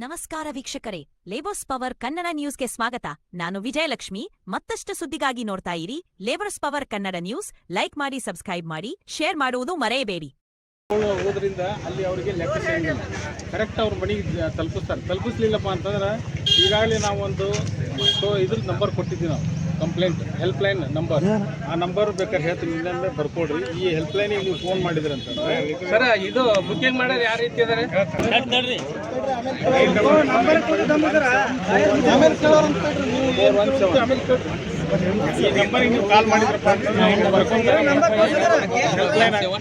ನಮಸ್ಕಾರ ವೀಕ್ಷಕರೇ, labours power Kannada ನ್ಯೂಸ್ಗೆ ಸ್ವಾಗತ. ನಾನು ವಿಜಯಲಕ್ಷ್ಮಿ. ಮತ್ತಷ್ಟು ಸುದ್ದಿಗಾಗಿ ನೋಡ್ತಾ ಇರಿ labours power Kannada news. Like ಮಾಡಿ, ಸಬ್ಸ್ಕ್ರೈಬ್ ಮಾಡಿ, ಶೇರ್ ಮಾಡುವುದು ಮರೆಯಬೇಡಿ. ಹೋಗೋದ್ರಿಂದ ಅಲ್ಲಿ ಅವರಿಗೆ ಲೆಕ್ಕ ಸಿಗಂಗಿಲ್ಲ, ಕರೆಕ್ಟ್ ಅವ್ರ ಮನೆಗೆ ತಲುಪಿಸ್ಲಿಲ್ಲಪ್ಪ ಅಂತಂದ್ರೆ ಈಗಾಗಲೇ ನಾವೊಂದು ಇದ್ರ ನಂಬರ್ ಕೊಟ್ಟಿದ್ದೀವಿ. ನಾವು ಕಂಪ್ಲೇಂಟ್ ಹೆಲ್ಪ್ಲೈನ್ ನಂಬರ್, ಆ ನಂಬರ್ ಬೇಕಾದ್ರೆ ಹೇಳ್ತೀನಿ, ಇಲ್ಲಂದ್ರೆ ಬರ್ಕೊಡ್ರಿ. ಈ ಹೆಲ್ಪ್ಲೈನಿಗೆ ನೀವು ಫೋನ್ ಮಾಡಿದ್ರಿ ಅಂತಂದ್ರೆ ಸರ್, ಇದು ಬುಕ್ಕಿಂಗ್ ಮಾಡೋದು ಯಾವ ರೀತಿ ಅದಾರೆ? ಈ ನಂಬರಿಗೆ ನೀವು ಕಾಲ್ ಮಾಡಿದ್ರಪ್ಪ ಅಂತಂದ್ರೆ ಹೆಲ್ಪ್ಲೈನ್ 417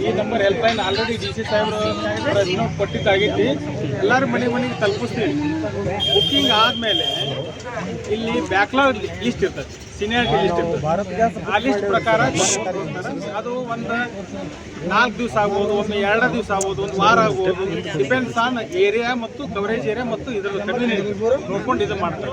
ಈ ನಂಬರ್ ಹೆಲ್ಪ್ಲೈನ್ ಆಲ್ರೆಡಿ DC ಸಾಹೇಬ್ರು ಕೊಟ್ಟಿದ್ದಾಗೈತಿ. ಎಲ್ಲರೂ ಮನೆಗೆ ತಲುಪಿಸ್ತೀವಿ. ಬುಕ್ಕಿಂಗ್ ಆದಮೇಲೆ ಇಲ್ಲಿ ಬ್ಯಾಕ್ಲಾಗ್ ಲಿಸ್ಟ್ ಇರ್ತದೆ, ಸೀನಿಯಾರಿಟಿ ಲಿಸ್ಟ್ ಇರ್ತದೆ. ಆ ಲಿಸ್ಟ್ ಪ್ರಕಾರ ಅದು ಒಂದು 4 ದಿವಸ ಆಗ್ಬೋದು, ಒಮ್ಮೆ 2 ದಿವಸ ಆಗ್ಬೋದು, ಒಂದು ವಾರ ಆಗ್ಬೋದು. ಡಿಪೆಂಡ್ಸ್ ಆನ್ ಏರಿಯಾ ಮತ್ತು ಕವರೇಜ್ ಏರಿಯಾ ಮತ್ತು ಇದರ ಕನ್ವೀನಿಯನ್ಸ್ ನೋಡ್ಕೊಂಡು ಇದು ಮಾಡ್ತಾರೆ.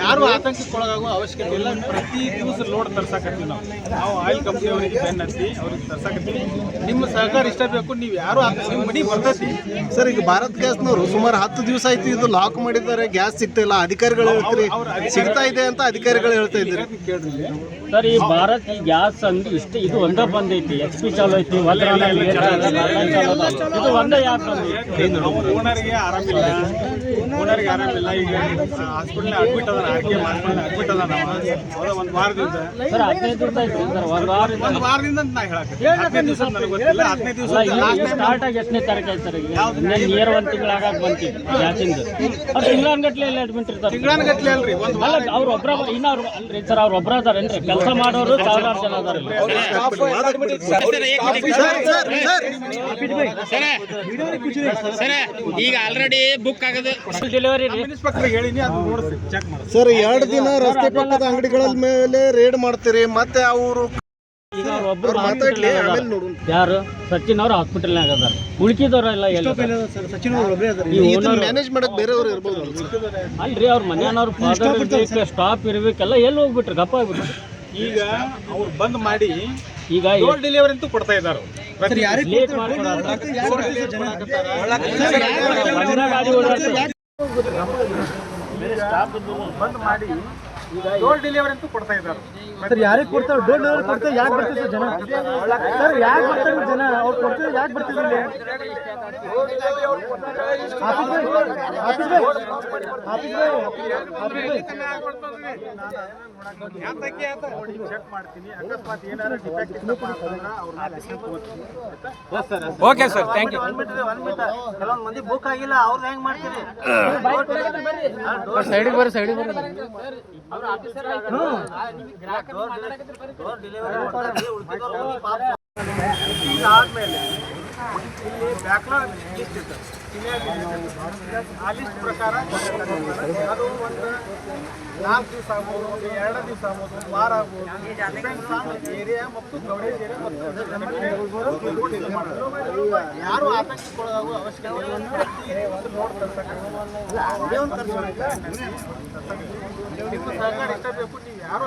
ಯಾರು ಆತಂಕಕ್ಕೊಳಗಾಗುವ ಅವಶ್ಯಕತೆ ಇಲ್ಲ. ಪ್ರತಿ ದಿವಸ ಲೋಡ್ ತರ್ಸಾಕತ್ತೀವಿ ನಾವು ಆಯಿಲ್ ಕಂಪ್ನಿಯವರಿಗೆ ಬೆನ್ನತ್ತಿ ಅವ್ರಿಗೆ ತರ್ಸಾಕತ್ತೀವಿ. ನಿಮ್ಮ ಸಹಕಾರ ಇಷ್ಟ ಬೇಕು. ನೀವು ಯಾರು ನಿಮ್ಮ ಮನೆಗೆ ಬರ್ತೈತಿ ಸರ್. ಈಗ ಭಾರತ್ ಗ್ಯಾಸ್ನವರು ಸುಮಾರು 10 ದಿವಸ ಆಯ್ತು ಇದು ಲಾಕ್ ಮಾಡಿದ್ದಾರೆ, ಗ್ಯಾಸ್ ಸಿಗ್ತಾ ಇಲ್ಲ. ಅಧಿಕಾರಿಗಳು ಹೇಳ್ತೀರಿ ಸಿಗ್ತಾ ಇದೆ ಅಂತ ಅಧಿಕಾರಿಗಳು ಹೇಳ್ತಾ ಇದ್ದಾರೆ. ಕೇಳ್ರಿ ಸರ್, ಈ ಭಾರತ್ ಈ ಗ್ಯಾಸ್ ಅಂಗಡಿ ಇಷ್ಟ ಇದು ಒಂದೇ ಬಂದೈತಿ. HP ಚಾಲು ಐತಿ, ಇದು ಒಂದೇ ಯಾಕೆ ಬಂದೈತಿ? ಓನರ್ಗೆ ಆರಾಮಿಲ್ಲ, ಈಗ ಹಾಸ್ಪಿಟಲ್ ಅಡ್ಮಿಟ್ ಅದ, ಆರ್ಕೆ ಹಾಸ್ಪಿಟಲ್ ಅಡ್ಮಿಟ್ ಅದ. ಒಂದು ವಾರದಿಂದ ಸರ್ 15 ದಿವಸ ಆಯ್ತು ಸರ್. ಒಂದು ವಾರದಿಂದ ಅಂತ ನಾ ಹೇಳಕ್ಕೆ 15 ದಿವಸ ನನಗೆ ಗೊತ್ತಿಲ್ಲ. 15 ದಿವಸ ಸ್ಟಾರ್ಟ್ ಆಗಿ ಎಷ್ಟನೇ ತಾರೀಕು ಆಯ್ತು ಸರ್? ನಿಯರ್ 1 ತಿಂಗಳು ಆಗಾಕ ಬಂತಿತ್ತು ಗ್ಯಾಸಿಂದ. ಅದು ತಿಂಗಳಾನ್ಗಟ್ಲೆ ಎಲ್ಲ ಅಡ್ಮಿಟ್ ಇರ್ತಾರೆ. ತಿಂಗಳಾನ್ಗಟ್ಲೆ ಅಲ್ರಿ, ಅವ್ರು ಒಬ್ಬರ ಇನ್ನಾರು ಅಲ್ರಿ ಸರ್, ಅವ್ರು ಒಬ್ಬರ ಅದಾರೇನ್ರಿ? ಕೆಲಸ ಮಾಡೋರು 1000 ಜನ ಅದಾರ. ಈಗ ಆಲ್ರೆಡಿ ಬುಕ್ ಆಗದು ಡೆಲಿವರಿ ಹೇಳಿನಿ, ಅದು ನೋಡಿಸಿ ಚೆಕ್ ಮಾಡಿ ಸರ್. 2 ದಿನ ರಸ್ತೆ ಪಕ್ಕದ ಅಂಗಡಿಗಳ ಮೇಲೆ ರೇಡ್ ಮಾಡ್ತೀರಿ, ಮತ್ತೆ ಅವರು ಮಾತಾಡ್ಲಿ, ಆಮೇಲೆ ನೋಡೋಣ. ಯಾರು? ಸಚಿನ್ ಅವ್ರು ಹಾಸ್ಪಿಟಲ್ನಾಗ ಅದಾರ, ಉಳ್ಕಿದವ್ರೆಲ್ಲ ಮ್ಯಾನೇಜ್ ಮಾಡಕ್ ಬೇರೆಯವ್ರು ಇರ್ಬೋದು ಅಲ್ರಿ. ಅವ್ರ ಮನೆಯವ್ರು ಫಾದರ್ ಇರ್ಬೇಕು, ಸ್ಟಾಪ್ ಇರ್ಬೇಕೆಲ್ಲ ಎಲ್ಲಿ ಹೋಗ್ಬಿಟ್ರಿ, ಗಪ್ಪ ಆಗ್ಬಿಟ್ರಿ. ಈಗ ಅವ್ರು ಬಂದ್ ಮಾಡಿ ಈಗ ಡೋರ್ ಡೆಲಿವರಿ ಅಂತೂ ಕೊಡ್ತಾ ಇದ್ದಾರೆ. ಲೇಟ್ ಮಾಡ್ಕೊಡೋದು ಬಂದ್ ಮಾಡಿ ಈಗ ಡೋರ್ ಡೆಲಿವರಿ ಅಂತೂ ಕೊಡ್ತಾ ಇದ್ದಾರೆ. ಸರ್, ಯಾರಿಗೆ ಕೊಡ್ತಾರೆ? ಡೋರ್ ಡೆಲಿವರಿ ಕೊಡ್ತಾರೆ, ಯಾಕೆ ಬರ್ತಿದ್ರು ಜನ? ಸರ್, ಯಾಕೆ ಬರ್ತಾರೆ ಜನ? ಅವ್ರು ಕೊಡ್ತಾರೆ, ಯಾಕೆ ಬರ್ತಿದ್ರು? ಚೆಕ್ ಮಾಡ್ತೀನಿ. ಅಕಸ್ಮಾತ್ ಏನಾದ್ರು ಡಿಫೆಕ್ಟ್ ಇತ್ತಪ್ಪ ಅಂತಂದ್ರೆ ಓಕೆ ಸರ್, ಥ್ಯಾಂಕ್ ಯು. ಕೆಲವೊಂದು ಮಂದಿ ಬುಕ್ ಆಗಿಲ್ಲ, ಅವ್ರದ್ದು ಹೆಂಗ್ ಮಾಡ್ತೀರಿ? ಸೈಡಿಗೆ ಬರ್ರಿ, ಸೈಡಿಗೆ ಬರ್ರಿ. ಆದ್ಮೇಲೆ ಇಲ್ಲಿ ಬ್ಯಾಕ್ಲಾಗ್ ಲಿಸ್ಟ್ ಇರ್ತದೆ, ಆ ಲಿಸ್ಟ್ ಪ್ರಕಾರ ಅದು ಒಂದು 4 ದಿವಸ ಆಗ್ಬೋದು, 2 ದಿವಸ ಆಗ್ಬೋದು, ಒಂದು ವಾರ ಆಗ್ಬೋದು. ಡಿಪೆಂಡ್ಸ್ ಆನ್ ಏರಿಯಾ ಮತ್ತು ಕವರೇಜ್ ಏರಿಯಾ ಮತ್ತು ಯಾರು ಆತಂಕಕ್ಕೊಳಗಾಗುವ ಅವಶ್ಯಕತೆ ಇಲ್ಲ. ನೋಡ್ ನಿಮ್ಮ ಸಹಕಾರ ಇಷ್ಟ ಬೇಕು. ನೀವು ಯಾರು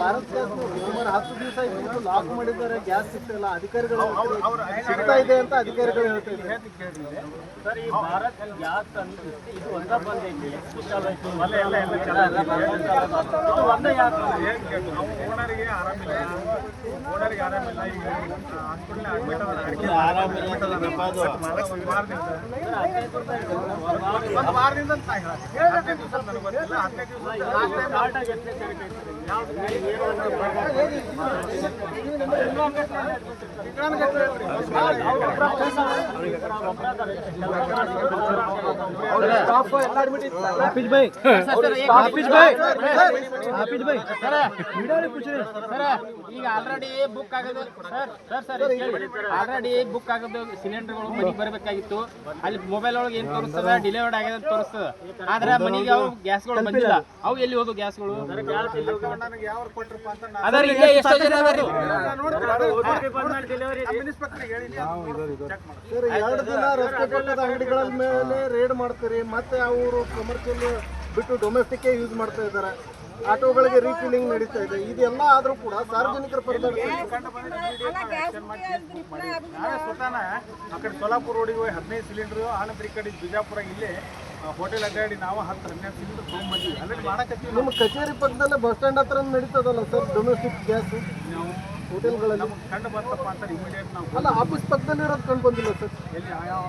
ಭಾರತ್ ಗ್ಯಾಸ್ನವರು ಸುಮಾರು 10 ದಿವಸ ಆಯ್ತು ಇದು ಲಾಕ್ ಮಾಡಿದ್ದಾರೆ, ಗ್ಯಾಸ್ ಸಿಗ್ತಾ ಇಲ್ಲ. ಅಧಿಕಾರಿಗಳು ಸಿಗ್ತಾ ಇದೆ ಅಂತ ಅಧಿಕಾರಿಗಳು ಹೇಳ್ತಾ ಇದ್ದಾರೆ. ಸರ್, ಈ ಭಾರತ್ ಗ್ಯಾಸ್ ಅಂದ್ರೆ ಇದು ಒಂದೇ ಬಂದೈತಿ. HP ಚಾಲು ಐತಿ, ಇದು ಒಂದೇ ಯಾಕೆ? ಓನರ್ಗೆ ಆರಾಮಿಲ್ಲ, ಈಗ ಹಾಸ್ಪಿಟಲ್ ಅಡ್ಮಿಟ್ ಅದ, ಒಂದು ವಾರದಿಂದ ಅಂತ ನಾ ಹೇಳಕ್ಕೆ 15 ದಿವಸ ನನಗೆ ಗೊತ್ತಿಲ್ಲ. 15 ದಿವಸ ಈಗ ಆಲ್ರೆಡಿ ಬುಕ್ ಆಗೋದು ಸರ್ ಆಲ್ರೆಡಿ ಬುಕ್ ಆಗೋದು ಸಿಲಿಂಡರ್ಗಳು ಮನೆಗೆ ಬರಬೇಕಾಗಿತ್ತು. ಅಲ್ಲಿ ಮೊಬೈಲ್ ಒಳಗೆ ಏನ್ ತೋರಿಸ್ತದ, ಡಿಲಿವರ್ಡ್ ಆಗಿದೆ ಅಂತ ತೋರಿಸ್ತದ. ಆದ್ರೆ ಮನೆಗೆ ಅವು ಗ್ಯಾಸ್ಗಳು ಬಂದಿಲ್ಲ. ಅವು ಎಲ್ಲಿ ಹೋದು ಗ್ಯಾಸ್ಗಳು? ನನಗೆ ಯಾವ ಕೊಟ್ರಪ್ಪ ಅಂತ ಅದರ ಈಗ ಎಷ್ಟೋ ಜನ ಅದಾರು. ಸರ್, 2 ದಿನ ರಸ್ತೆ ಪಕ್ಕದ ಅಂಗಡಿಗಳ ಮೇಲೆ ರೇಡ್ ಮಾಡ್ತೀರಿ, ಮತ್ತೆ ಅವರು ಕಮರ್ಷಿಯಲ್ ಬಿಟ್ಟು ಡೊಮೆಸ್ಟಿಕ್ ಯೂಸ್ ಮಾಡ್ತಾ ಇದ್ದಾರೆ. ಆಟೋಗಳಿಗೆ ರೀಫಿಲಿಂಗ್ ನಡೀತಾ ಇದೆ. ಇದೆಲ್ಲ ಆದರೂ ಕೂಡ ಸಾರ್ವಜನಿಕರ ಪರದಾಡ್ತಾ ಇದೆ. ನಾವೇ ಸ್ವತಃ ಆ ಕಡೆ ಸೋಲಾಪುರ ರೋಡಿಗೆ ಹೋಗಿ 15 ಸಿಲಿಂಡ್ರು, ಆನಂತರ ಈ ಕಡೆ ಬಿಜಾಪುರ ಇಲ್ಲೇ ಹೋಟೆಲ್ ಅಡ್ಡಾಡಿ ನಾವು 10-12 ಸಿಲಿಂಡರ್ ತೊಗೊಂಡ್ಬಂದ್ವಿ. ಅಲ್ಲೇ ಮಾಡಕತ್ತೀವಿ. ನಿಮ್ಮ ಕಚೇರಿ ಪಕ್ಕದಲ್ಲೇ ಬಸ್ ಸ್ಟ್ಯಾಂಡ್ ಹತ್ರ ನಡೀತದಲ್ಲ ಸರ್ ಡೊಮೆಸ್ಟಿಕ್ ಗ್ಯಾಸ್ ನಾವು ಹೋಟೆಲ್ಗಳಲ್ಲಿ? ನಮ್ಗೆ ಕಂಡು ಬಂತಪ್ಪ ಅಂತ ಇಮಿಡಿಯೇಟ್ ನಾವು ಅಲ್ಲ, ಆಫೀಸ್ ಪಕ್ಕದಲ್ಲಿ ಇರೋದು ಕಂಡು ಬಂದಿಲ್ಲ ಸರ್. ಎಲ್ಲಿ ಯಾವ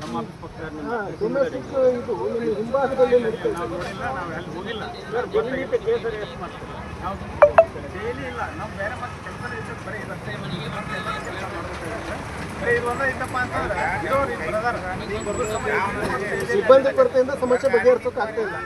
ನಮ್ಮ ಆಫೀಸ್ ಪಕ್ಕದಲ್ಲಿ ಡೊಮೆಸ್ಟಿಕ್ ಇದು ನಿಮ್ಮ ಹಿಂಭಾಗದಲ್ಲಿ ನಡೀತದೆ. ನಾವು ನೋಡಿಲ್ಲ, ನಾವು ಅಲ್ಲಿ ಹೋಗಿಲ್ಲ. ಕೇಸರಿ ಎಷ್ಟು ಮಾಡ್ತೀವಿ ನಾವು ಡೈಲಿ ಇಲ್ಲ, ನಾವು ಬೇರೆ ಮತ್ತೆ ಕೆಲಸ ಇರ್ತದೆ, ಬರೀ ರಸ್ತೆ ಕೆಲಸ ಮಾಡಬೇಕಾಗುತ್ತೆ. ಬರೀ ಇದು ಒಂದೇ ಇತ್ತಪ್ಪ ಅಂತಂದ್ರೆ ಇರೋರು ಬ್ರದರ್ ಸಿಬ್ಬಂದಿ ಕೊರತೆಯಿಂದ ಸಮಸ್ಯೆ ಬಗೆಹರಿಸೋಕೆ ಆಗ್ತಾ ಇಲ್ಲ.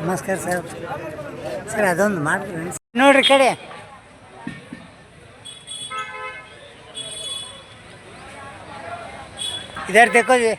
ನಮಸ್ಕಾರ ಸರ್. ಸರ್ ಅದೊಂದು ಮಾಡಿದ್ರಿ ನೋಡ್ರಿ ಕಡೆ इधर देखो जी.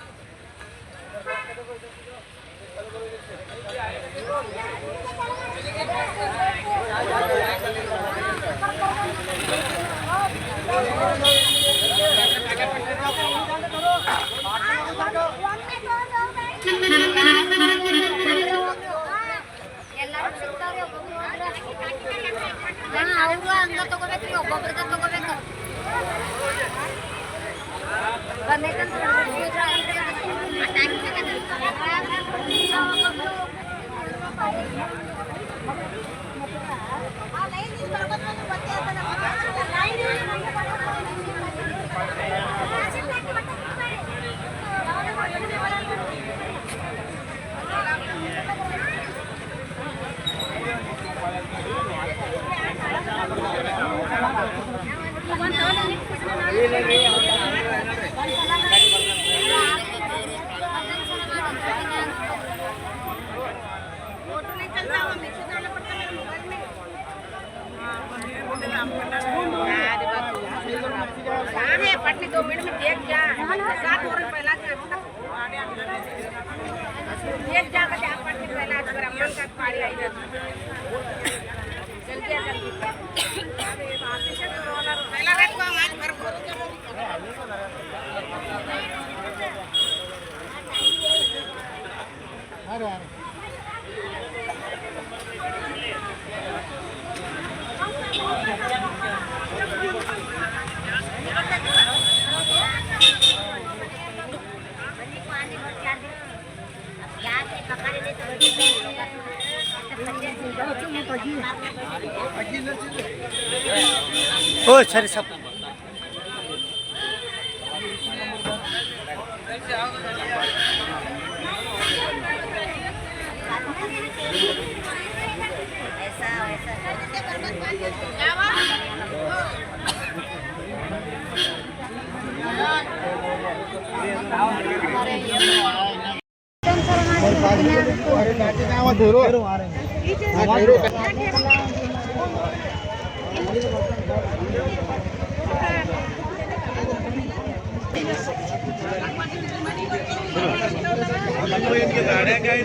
पटनी 2 मिनट में देख जा 7 और पहला देख जा बच्चा पटनी पहला अगर अमन का पारी आई जा जल्दी जल्दी अरे ऑफिस से रोलर पहला रेट को आज कर अरे ओ सर सब गाड्या काय